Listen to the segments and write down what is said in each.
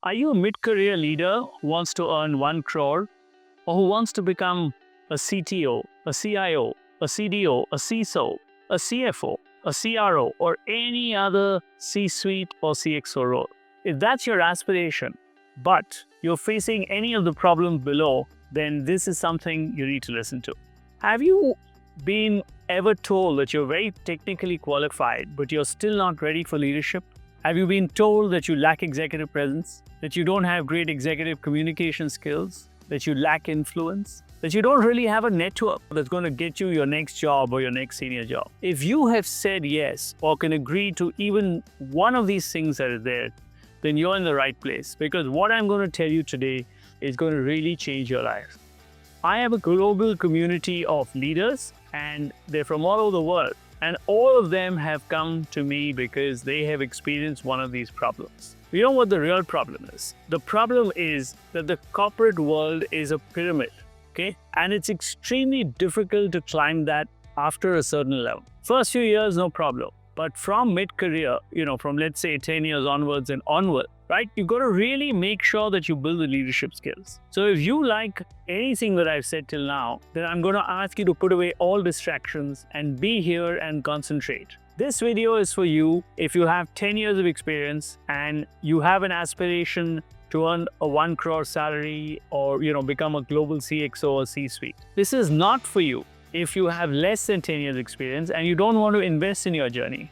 Are you a mid-career leader who wants to earn 1 crore or who wants to become a CTO, a CIO, a CDO, a CISO, a CFO, a CRO, or any other C-suite or CXO role? If that's your aspiration, but you're facing any of the problems below, then this is something you need to listen to. Have you been ever told that you're very technically qualified, but you're still not ready for leadership? Have you been told that you lack executive presence, that you don't have great executive communication skills, that you lack influence, that you don't really have a network that's going to get you your next job or your next senior job? If you have said yes or can agree to even one of these things that are there, then you're in the right place, because what I'm going to tell you today is going to really change your life. I have a global community of leaders, and they're from all over the world. And all of them have come to me because they have experienced one of these problems. You know what the real problem is? The problem is that the corporate world is a pyramid, okay? And it's extremely difficult to climb that after a certain level. First few years, no problem. But from mid-career, from let's say 10 years onwards and onward, right? You've got to really make sure that you build the leadership skills. So if you like anything that I've said till now, then I'm going to ask you to put away all distractions and be here and concentrate. This video is for you if you have 10 years of experience and you have an aspiration to earn a 1 crore salary or, become a global CXO or C-suite. This is not for you if you have less than 10 years experience and you don't want to invest in your journey,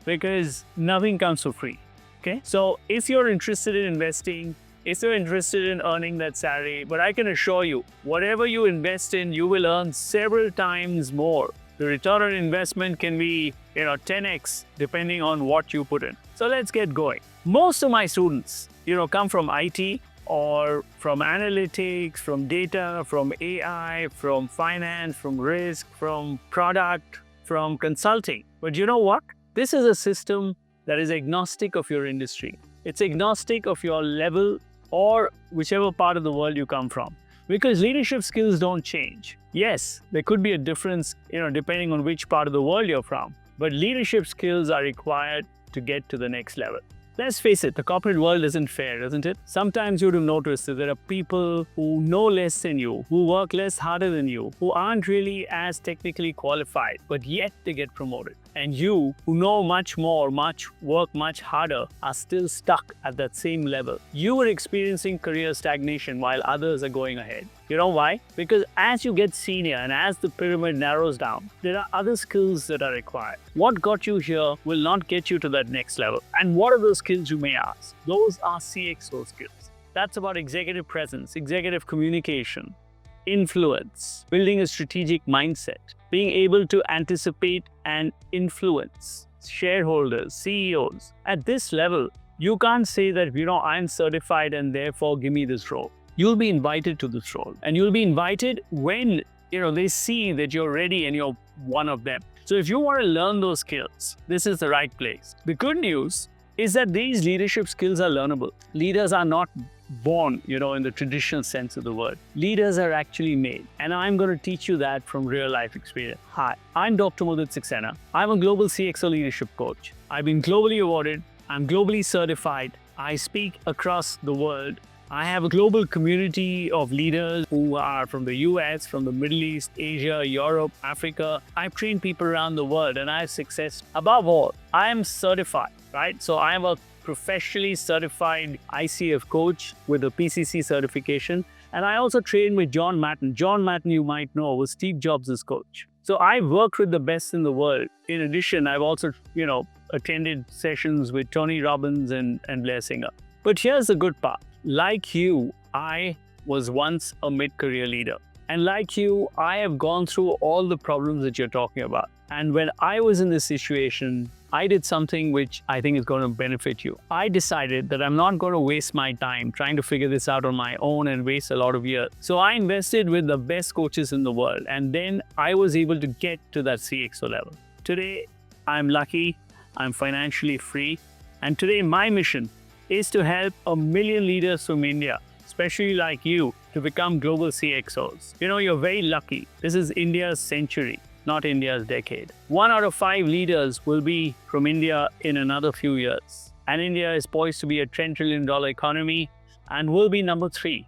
because nothing comes for free. Okay, so if you're interested in investing, if you're interested in earning that salary, but I can assure you, whatever you invest in, you will earn several times more. The return on investment can be, 10x depending on what you put in. So let's get going. Most of my students, come from IT or from analytics, from data, from AI, from finance, from risk, from product, from consulting. But you know what? This is a system that is agnostic of your industry. It's agnostic of your level or whichever part of the world you come from, because leadership skills don't change. Yes, there could be a difference, depending on which part of the world you're from, but leadership skills are required to get to the next level. Let's face it, the corporate world isn't fair, isn't it? Sometimes you would have noticed that there are people who know less than you, who work less harder than you, who aren't really as technically qualified, but yet they get promoted. And you, who know much more, work much harder, are still stuck at that same level. You are experiencing career stagnation while others are going ahead. You know why? Because as you get senior and as the pyramid narrows down, there are other skills that are required. What got you here will not get you to that next level. And what are those skills, you may ask? Those are CXO skills. That's about executive presence, executive communication, influence, building a strategic mindset, being able to anticipate and influence shareholders, CEOs. At this level, you can't say that, I'm certified and therefore give me this role. You'll be invited to this role, and you'll be invited when, they see that you're ready and you're one of them. So if you want to learn those skills, this is the right place. The good news is that these leadership skills are learnable. Leaders are not born, in the traditional sense of the word. Leaders are actually made. And I'm going to teach you that from real life experience. Hi, I'm Dr. Mudit Saxena. I'm a global CXO leadership coach. I've been globally awarded. I'm globally certified. I speak across the world. I have a global community of leaders who are from the US, from the Middle East, Asia, Europe, Africa. I've trained people around the world and I have success. Above all, I am certified, right? So I am a professionally certified ICF coach with a PCC certification. And I also trained with John Mattone. John Mattone, you might know, was Steve Jobs' coach. So I've worked with the best in the world. In addition, I've also, attended sessions with Tony Robbins and Blair. But here's the good part. Like you, I was once a mid-career leader. And like you, I have gone through all the problems that you're talking about. And when I was in this situation, I did something which I think is going to benefit you. I decided that I'm not going to waste my time trying to figure this out on my own and waste a lot of years. So I invested with the best coaches in the world. And then I was able to get to that CXO level. Today, I'm lucky, I'm financially free. And today, my mission is to help 1 million leaders from India, especially like you, to become global CXOs. You're very lucky. This is India's century, not India's decade. 1 out of 5 leaders will be from India in another few years. And India is poised to be a $10 trillion economy and will be number 3.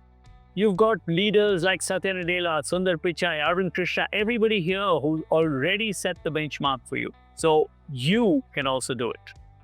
You've got leaders like Satya Nadella, Sundar Pichai, Arvind Krishna, everybody here who already set the benchmark for you. So you can also do it.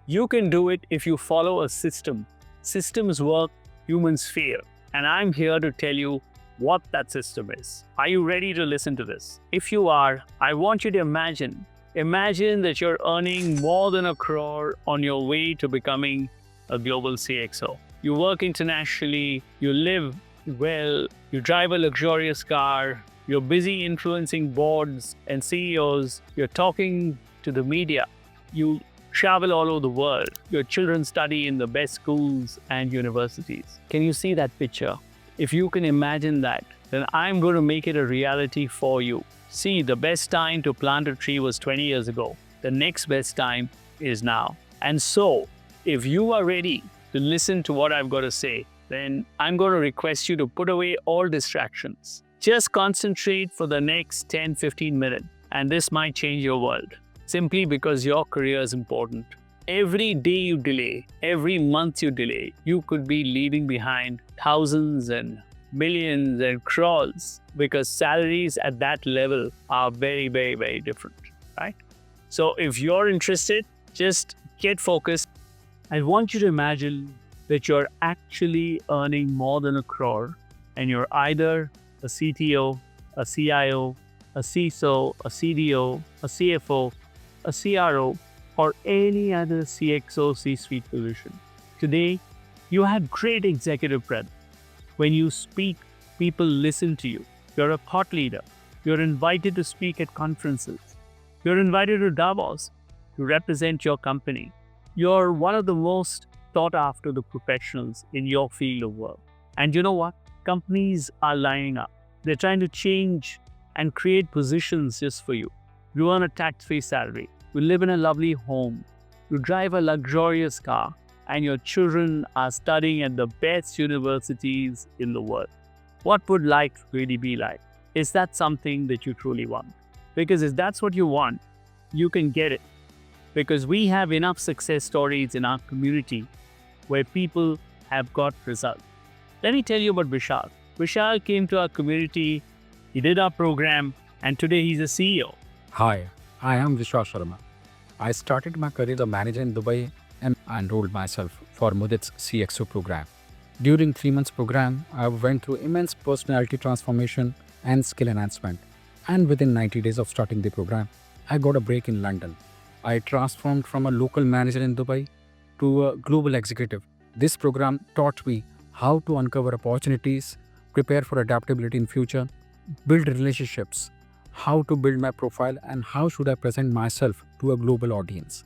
You can do it if you follow a system. Systems work, humans fail. And I'm here to tell you what that system is. Are you ready to listen to this? If you are, I want you to imagine that you're earning more than $1 crore on your way to becoming a global CXO. You work internationally, you live well, you drive a luxurious car, you're busy influencing boards and CEOs, you're talking to the media, you travel all over the world, your children study in the best schools and universities. Can you see that picture? If you can imagine that, then I'm going to make it a reality for you. See, the best time to plant a tree was 20 years ago. The next best time is now. And so, if you are ready to listen to what I've got to say, then I'm going to request you to put away all distractions. Just concentrate for the next 10-15 minutes, and this might change your world. Simply because your career is important. Every day you delay, every month you delay, you could be leaving behind thousands and millions and crores, because salaries at that level are very, very, very different, right? So if you're interested, just get focused. I want you to imagine that you're actually earning more than $1 crore, and you're either a CTO, a CIO, a CISO, a CDO, a CFO, a CRO, or any other CXO C-suite position. Today, you have great executive presence. When you speak, people listen to you. You're a thought leader. You're invited to speak at conferences. You're invited to Davos to represent your company. You're one of the most sought after professionals in your field of work. And you know what? Companies are lining up. They're trying to change and create positions just for you. You earn a tax-free salary. You live in a lovely home. You drive a luxurious car. And your children are studying at the best universities in the world. What would life really be like? Is that something that you truly want? Because if that's what you want, you can get it. Because we have enough success stories in our community where people have got results. Let me tell you about Vishal. Vishal came to our community, he did our program, and today he's a CEO. Hi, I am Vishal Sharma. I started my career as a manager in Dubai and enrolled myself for Mudit's CXO program. During 3 months program, I went through immense personality transformation and skill enhancement. And within 90 days of starting the program, I got a break in London. I transformed from a local manager in Dubai to a global executive. This program taught me how to uncover opportunities, prepare for adaptability in future, build relationships, how to build my profile, and how should I present myself to a global audience.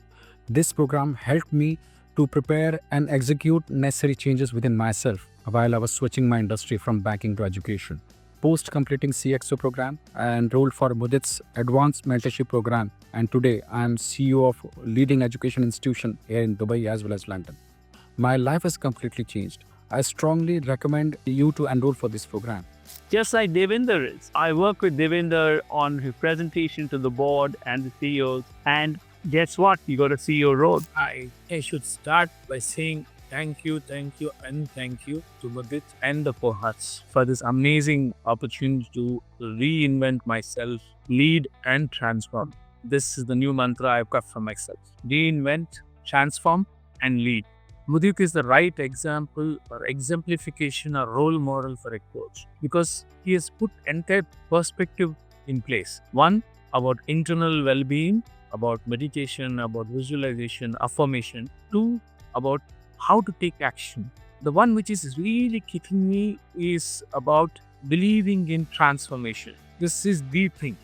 This program helped me to prepare and execute necessary changes within myself while I was switching my industry from banking to education. Post completing CXO program, I enrolled for Mudit's advanced mentorship program, and today I am CEO of leading education institution here in Dubai as well as London. My life has completely changed. I strongly recommend you to enroll for this program. Just like Devinder is. I work with Devinder on his presentation to the board and the CEOs, and guess what? You got a CEO role. I should start by saying thank you, and thank you to Mudit and the Pohats for this amazing opportunity to reinvent myself, lead and transform. This is the new mantra I've got for myself. Reinvent, transform and lead. Mudit is the right example or exemplification or role model for a coach because he has put entire perspective in place. One, about internal well-being, about meditation, about visualization, affirmation. Two, about how to take action. The one which is really kicking me is about believing in transformation. This is the thing.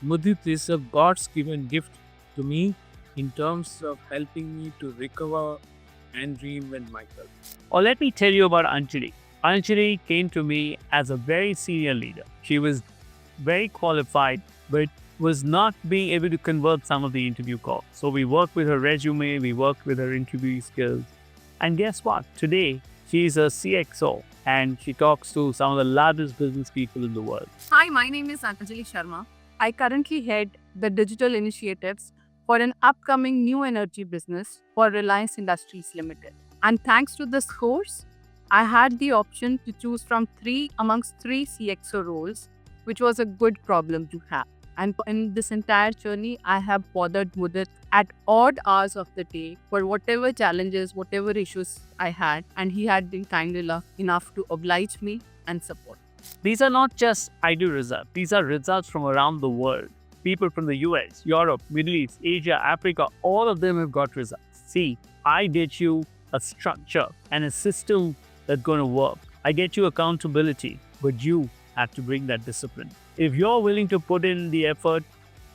Mudit is a God's given gift to me in terms of helping me to recover and reinvent myself. Or let me tell you about Anjali. Anjali came to me as a very senior leader. She was very qualified, but was not being able to convert some of the interview calls. So we worked with her resume, we worked with her interview skills. And guess what? Today, she's a CXO and she talks to some of the largest business people in the world. Hi, my name is Anjali Sharma. I currently head the digital initiatives for an upcoming new energy business for Reliance Industries Limited. And thanks to this course, I had the option to choose from amongst three CXO roles, which was a good problem to have. And in this entire journey, I have bothered Mudit at odd hours of the day for whatever challenges, whatever issues I had, and he had been kind enough to oblige me and support. These are not just ideal results. These are results from around the world. People from the US, Europe, Middle East, Asia, Africa, all of them have got results. See, I get you a structure and a system that's going to work. I get you accountability, but you have to bring that discipline. If you're willing to put in the effort,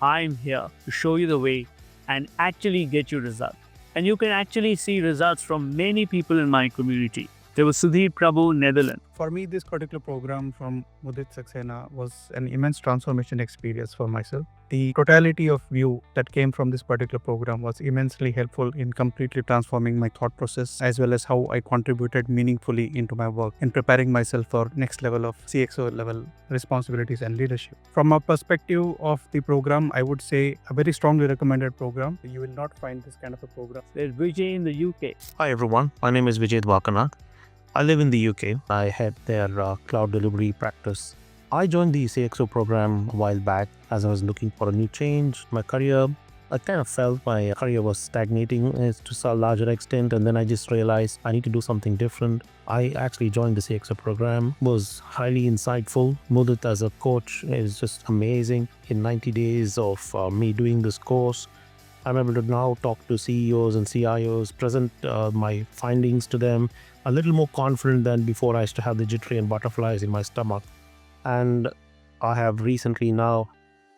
I'm here to show you the way and actually get you results. And you can actually see results from many people in my community. There was Sudhir Prabhu, Netherlands. For me, this particular program from Mudit Saxena was an immense transformation experience for myself. The totality of view that came from this particular program was immensely helpful in completely transforming my thought process, as well as how I contributed meaningfully into my work in preparing myself for next level of CXO level responsibilities and leadership. From a perspective of the program, I would say a very strongly recommended program. You will not find this kind of a program. There's Vijay in the UK. Hi everyone, my name is Vijay Dwakana. I live in the UK. I head their cloud delivery practice. I joined the CXO program a while back as I was looking for a new change. My career, I kind of felt my career was stagnating to a larger extent, and then I just realized I need to do something different. I actually joined the CXO program. It was highly insightful. Mudit as a coach is just amazing. In 90 days of me doing this course, I'm able to now talk to CEOs and CIOs, present my findings to them, a little more confident than before. I used to have the jittery and butterflies in my stomach. And I have recently now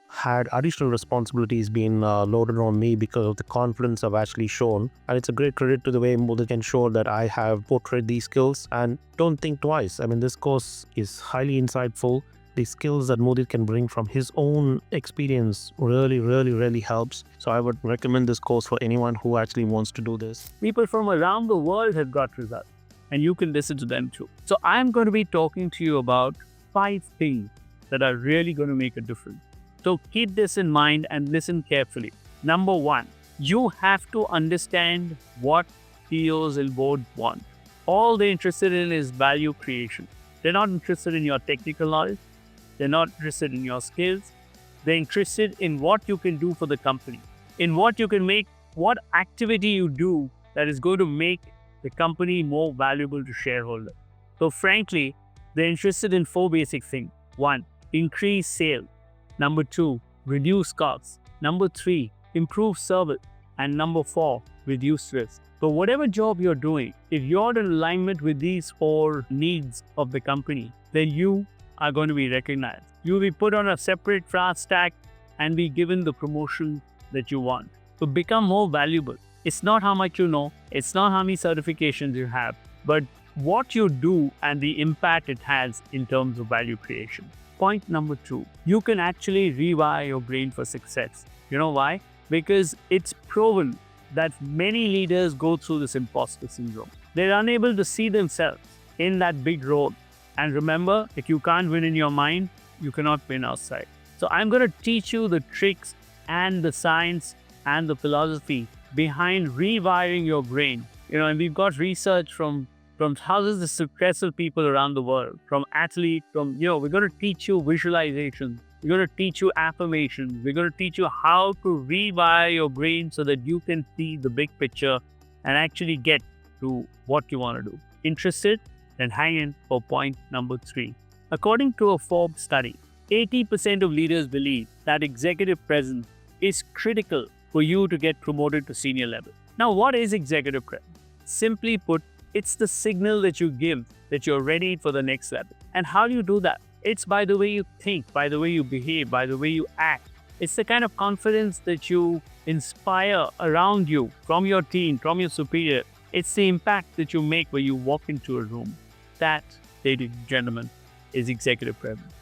had additional responsibilities being loaded on me because of the confidence I've actually shown. And it's a great credit to the way Mudit can show that I have portrayed these skills and don't think twice. I mean, this course is highly insightful. The skills that Mudit can bring from his own experience really helps. So I would recommend this course for anyone who actually wants to do this. People from around the world have got results, and you can listen to them too. So I'm going to be talking to you about 5 things that are really going to make a difference. So keep this in mind and listen carefully. Number 1, you have to understand what CEOs and boards want. All they're interested in is value creation. They're not interested in your technical knowledge. They're not interested in your skills. They're interested in what you can do for the company, in what you can make, what activity you do that is going to make the company more valuable to shareholders. So frankly, they're interested in 4 basic things. 1, increase sales. Number 2, reduce costs. Number 3, improve service. And number 4, reduce risk. So whatever job you're doing, if you're in alignment with these 4 needs of the company, then you are going to be recognized. You'll be put on a separate brass stack and be given the promotion that you want. So become more valuable. It's not how much you know, it's not how many certifications you have, but what you do and the impact it has in terms of value creation. Point number 2, you can actually rewire your brain for success. You know why? Because it's proven that many leaders go through this imposter syndrome. They're unable to see themselves in that big role. And remember, if you can't win in your mind, you cannot win outside. So I'm going to teach you the tricks and the science and the philosophy behind rewiring your brain. And we've got research from thousands of successful people around the world, from athletes, we're going to teach you visualization. We're going to teach you affirmations. We're going to teach you how to rewire your brain so that you can see the big picture and actually get to what you want to do. Interested? Then hang in for point number 3. According to a Forbes study, 80% of leaders believe that executive presence is critical for you to get promoted to senior level. Now, what is executive presence? Simply put, it's the signal that you give that you're ready for the next level. And how do you do that? It's by the way you think, by the way you behave, by the way you act. It's the kind of confidence that you inspire around you, from your team, from your superior. It's the impact that you make when you walk into a room. That, ladies and gentlemen, is executive presence.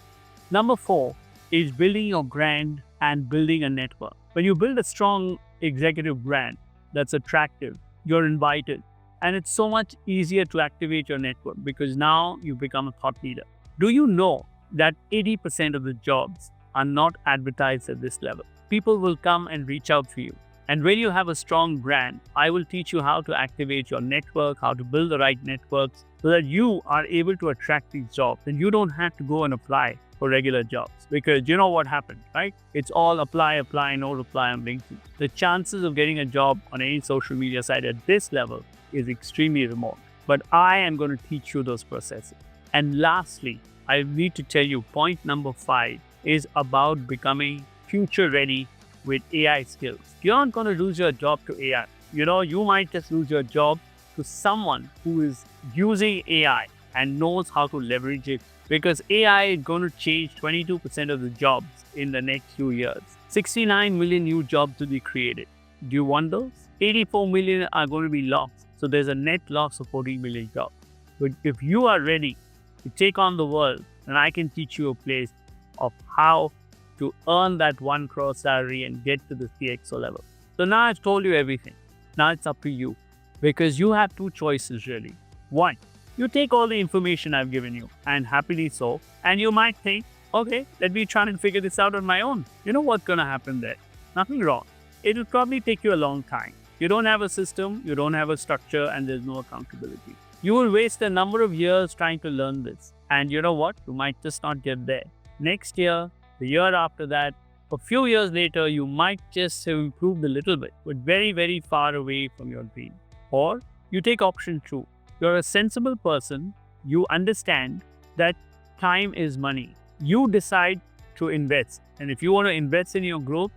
Number 4 is building your brand and building a network. When you build a strong executive brand that's attractive, you're invited. And it's so much easier to activate your network because now you become a thought leader. Do you know that 80% of the jobs are not advertised at this level? People will come and reach out to you And when you have a strong brand, I will teach you how to activate your network, how to build the right networks so that you are able to attract these jobs and you don't have to go and apply for regular jobs. Because you know what happened, right? It's all apply, no reply on LinkedIn. The chances of getting a job on any social media site at this level is extremely remote. But I am going to teach you those processes. And lastly, I need to tell you point number 5 is about becoming future ready with AI skills. You're not going to lose your job to AI. You might just lose your job to someone who is using AI and knows how to leverage it, because AI is going to change 22% of the jobs in the next few years. 69 million new jobs will be created. Do you want those? 84 million are going to be lost. So there's a net loss of 14 million jobs. But if you are ready to take on the world, then I can teach you a place of how to earn that 1 crore salary and get to the CXO level. So now I've told you everything. Now it's up to you, because you have 2 choices really. 1, you take all the information I've given you, and happily so, and you might think, okay, let me try and figure this out on my own. You know what's going to happen there? Nothing wrong. It'll probably take you a long time. You don't have a system, you don't have a structure, and there's no accountability. You will waste a number of years trying to learn this. And you know what? You might just not get there. Next year, the year after that, a few years later, you might just have improved a little bit, but very, very far away from your dream. Or you take option 2. You're a sensible person. You understand that time is money. You decide to invest. And if you want to invest in your growth,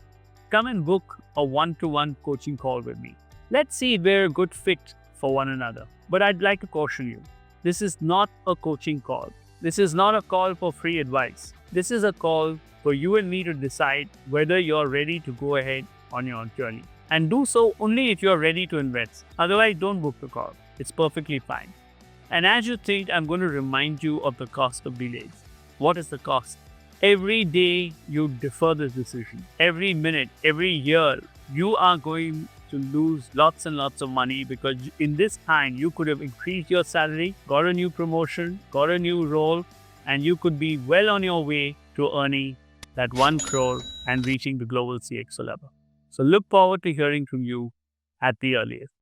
come and book a one-to-one coaching call with me. Let's see if we're a good fit for one another. But I'd like to caution you. This is not a coaching call. This is not a call for free advice. This is a call for you and me to decide whether you're ready to go ahead on your journey. And do so only if you're ready to invest. Otherwise, don't book the call. It's perfectly fine. And as you think, I'm going to remind you of the cost of delays. What is the cost? Every day you defer this decision. Every minute, every year, you are going to lose lots and lots of money, because in this time, you could have increased your salary, got a new promotion, got a new role, and you could be well on your way to earning that 1 crore and reaching the global CXO level. So look forward to hearing from you at the earliest.